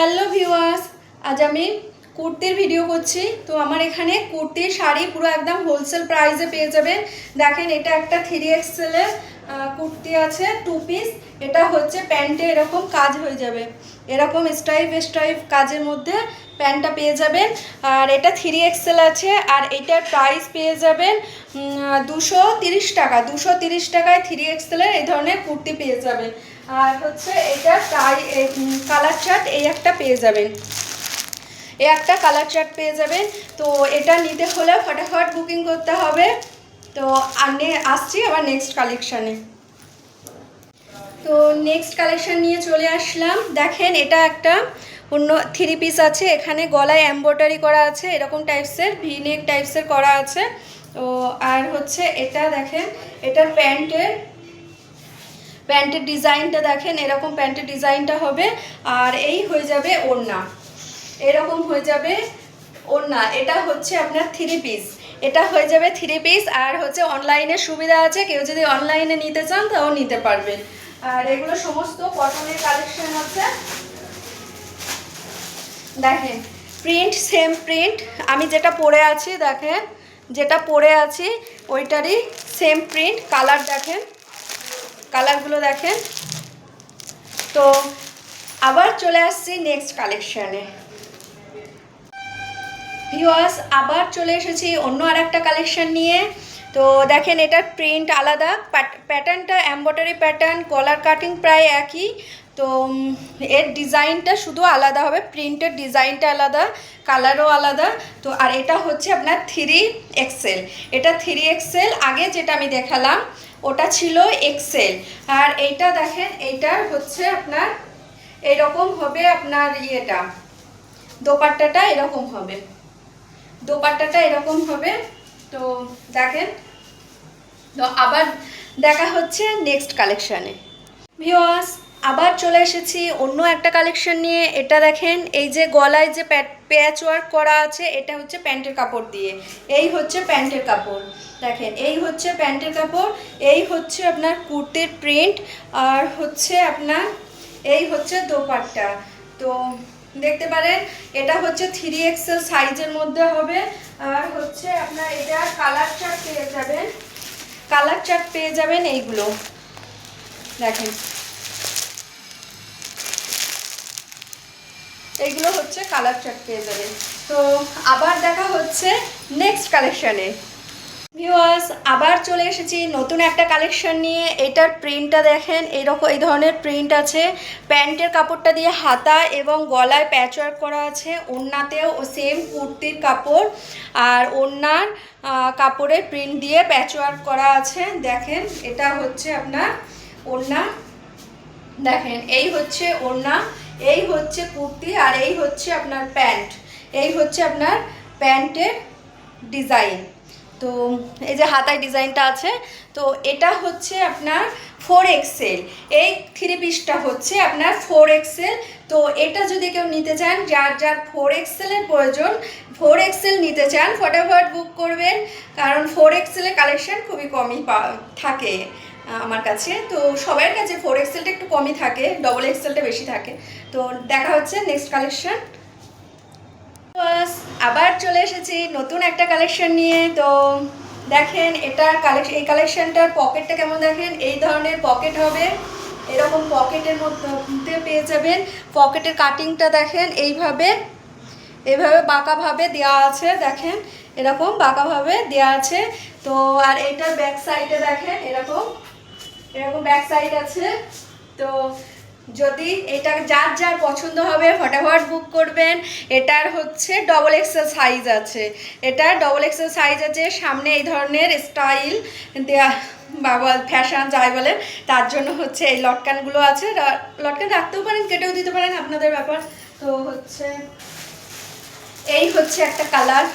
Hello viewers, আজ আমি কুর্তির ভিডিও করছি। তো আমার এখানে কুর্তির শাড়ি পুরো একদম হোলসেল প্রাইসে পেয়ে যাবেন। দেখেন, এটা একটা 3XL এর কুর্তি আছে, 2 পিস। এটা হচ্ছে প্যান্টে এরকম কাজ হয়ে যাবে, এরকম স্ট্রাইপ কাজের মধ্যে প্যান্টটা পেয়ে যাবেন। আর এটা 3XL আছে, আর এটার প্রাইস পেয়ে যাবেন 230 টাকা। 230 টাকায় 3XL এর এই ধরনের কুর্তি পেয়ে যাবেন। আর হচ্ছে এটা কালার চার্ট এই একটা পেয়ে যাবেন, এই একটা কালার চার্ট পেয়ে যাবেন। তো এটা নিতে হলে ফটাফট বুকিং করতে হবে। তো আসছি আবার নেক্সট কালেকশানে। তো নেক্সট কালেকশান নিয়ে চলে আসলাম। দেখেন, এটা একটা অন্য 3 পিস আছে। এখানে গলায় এমব্রয়ডারি করা আছে, এরকম টাইপসের ভি-নেক টাইপসের করা আছে। তো আর হচ্ছে এটা দেখেন, এটার প্যান্টের ডিজাইনটা দেখেন, এরকম প্যান্টের ডিজাইনটা হবে। আর এই হয়ে যাবে ওড়না, এরকম হয়ে যাবে ওড়না। এটা হচ্ছে আপনার 3 পিস, এটা হয়ে যাবে 3 পিস। আর হচ্ছে অনলাইনের সুবিধা আছে, কেউ যদি অনলাইনে নিতে চান তাও নিতে পারবেন। আর এগুলো সমস্ত কটনের কালেকশন আছে। দেখেন, প্রিন্ট সেম প্রিন্ট, আমি যেটা পরে আছি দেখেন, যেটা পরে আছি ওইটারই সেম প্রিন্ট। কালার দেখেন, কালারগুলো দেখেন। তো আবার চলে আসছি নেক্সট কালেকশানে। ভিউয়ার্স, আবার চলে এসেছি অন্য আর একটা কালেকশান নিয়ে। তো দেখেন, এটার প্রিন্ট আলাদা, প্যাটার্নটা এমব্রয়ডারি প্যাটার্ন, কলার কাটিং প্রায় একই। তো এর ডিজাইনটা শুধু আলাদা হবে, প্রিন্টের ডিজাইনটা আলাদা, কালারও আলাদা। তো আর এটা হচ্ছে আপনার 3XL, এটা 3XL। আগে যেটা আমি দেখালাম ওটা ছিল XL। আর এইটা দেখেন, এইটা হচ্ছে আপনার এরকম হবে, আপনার ইয়েটা দোপাট্টাটা এরকম হবে, দোপাট্টাটা এরকম হবে। তো দেখেন, তো আবার দেখা হচ্ছে নেক্সট কালেকশানে। ভিউয়ার্স, আবার চলে এসেছি অন্য একটা কালেকশন নিয়ে। এটা দেখেন, এই যে গলায় যে প্যাচ ওয়ার্ক করা আছে, এটা হচ্ছে প্যান্টের কাপড় দিয়ে। এই হচ্ছে প্যান্টের কাপড়, দেখেন এই হচ্ছে প্যান্টের কাপড়, এই হচ্ছে আপনার কুর্তির প্রিন্ট, আর হচ্ছে আপনার এই হচ্ছে দোপাট্টা। তো দেখতে পারেন, এটা হচ্ছে 3XL সাইজের মধ্যে হবে। আর হচ্ছে আপনার এটা কালার চার্ট পেয়ে যাবেন, কালার চার্ট পেয়ে যাবেন এইগুলো দেখেন, এইগুলো হচ্ছে কালার চার্ট পেয়ে যাবেন। তো আবার দেখা হচ্ছে নেক্সট কালেকশানে। ভিউয়ার্স, আবার চলে এসেছি নতুন একটা কালেকশন নিয়ে। এটার প্রিন্টটা দেখেন, এইরকম এই ধরনের প্রিন্ট আছে। প্যান্টের কাপড়টা দিয়ে হাতা এবং গলায় প্যাচওয়ার্ক করা আছে। ওড়নাতেও সেম কুর্তির কাপড়, আর ওড়নার কাপড়ের প্রিন্ট দিয়ে প্যাচওয়ার্ক করা আছে। দেখেন, এটা হচ্ছে আপনার ওড়না, দেখেন এই হচ্ছে ওড়না, এই হচ্ছে কুর্তি, আর এই হচ্ছে আপনার প্যান্ট, এই হচ্ছে আপনার প্যান্টের ডিজাইন। তো এই যে হাতায় ডিজাইনটা আছে। তো এটা হচ্ছে আপনার 4XL, এই 3 পিসটা হচ্ছে আপনার 4XL। তো এটা যদি কেউ নিতে চান, যার যার 4XL এর প্রয়োজন, 4XL নিতে চান, ফটাফট বুক করবেন। কারণ 4XL এর কালেকশন খুবই কমই থাকে আমার কাছে। তো সবার কাছে 4XLটা একটু কমই থাকে, XXLটা বেশি থাকে। তো দেখা হচ্ছে নেক্সট কালেকশন। আবার চলে এসেছি নতুন একটা কালেকশন নিয়ে। তো দেখেন, এটার এই কালেকশনটার পকেটটা কেমন, দেখেন এই ধরনের পকেট হবে, এরকম পকেটের মধ্যে পেয়ে যাবেন। পকেটের কাটিংটা দেখেন, এইভাবে বাঁকাভাবে দেওয়া আছে, দেখেন এরকম বাঁকাভাবে দেওয়া আছে। তো আর এটার ব্যাক সাইডে দেখেন এরকম ব্যাক সাইড আছে। তো যদি এটা যার যার পছন্দ হবে ফটাফট বুক করবেন। এটার হচ্ছে XXL সাইজ আছে, এটার XXL সাইজ আছে। সামনে এই ধরনের স্টাইল দেয়া বা ফ্যাশন যাই বলেন, তার জন্য হচ্ছে এই লটকানগুলো আছে। লটকান রাখতেও পারেন, কেটেও দিতে পারেন, আপনাদের ব্যাপার। তো হচ্ছে এই হচ্ছে একটা কালার,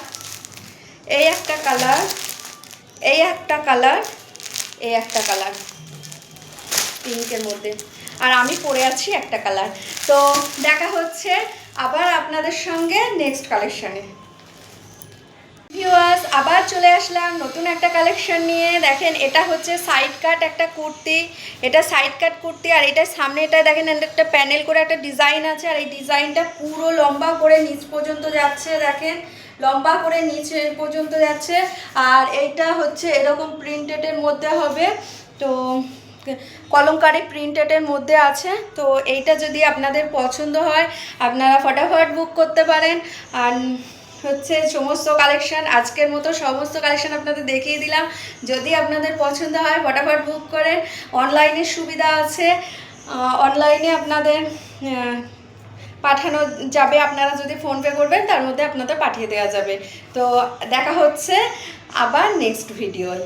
এই একটা কালার, এই একটা কালার, এই একটা কালার পিঙ্কের মধ্যে, আর আমি পরে আছি একটা কালার। তো দেখা হচ্ছে আবার আপনাদের সঙ্গে নেক্সট কালেকশানে। ভিউয়ার্স, আবার চলে আসলাম নতুন একটা কালেকশন নিয়ে। দেখেন এটা হচ্ছে সাইড কাট একটা কুর্তি, এটা সাইড কাট কুর্তি, আর এটা সামনে এটা দেখেন একটা প্যানেল করে একটা ডিজাইন আছে, আর এই ডিজাইনটা পুরো লম্বা করে নিচ পর্যন্ত যাচ্ছে। দেখেন লম্বা করে নিচ পর্যন্ত যাচ্ছে, আর এইটা হচ্ছে এরকম প্রিন্টেডের মধ্যে হবে, তো কলমকারি প্রিন্টেডের মধ্যে আছে। তো এইটা যদি আপনাদের পছন্দ হয় আপনারা ফটাফট বুক করতে পারেন। আর হচ্ছে সমস্ত কালেকশন আজকের মতো সমস্ত কালেকশন আপনাদের দেখিয়ে দিলাম। যদি আপনাদের পছন্দ হয় ফটাফট বুক করেন। অনলাইনের সুবিধা আছে, অনলাইনে আপনাদের পাঠানো যাবে, আপনারা যদি ফোনপে করবেন তার মধ্যে আপনাদের পাঠিয়ে দেওয়া যাবে। তো দেখা হচ্ছে আবার নেক্সট ভিডিওয়।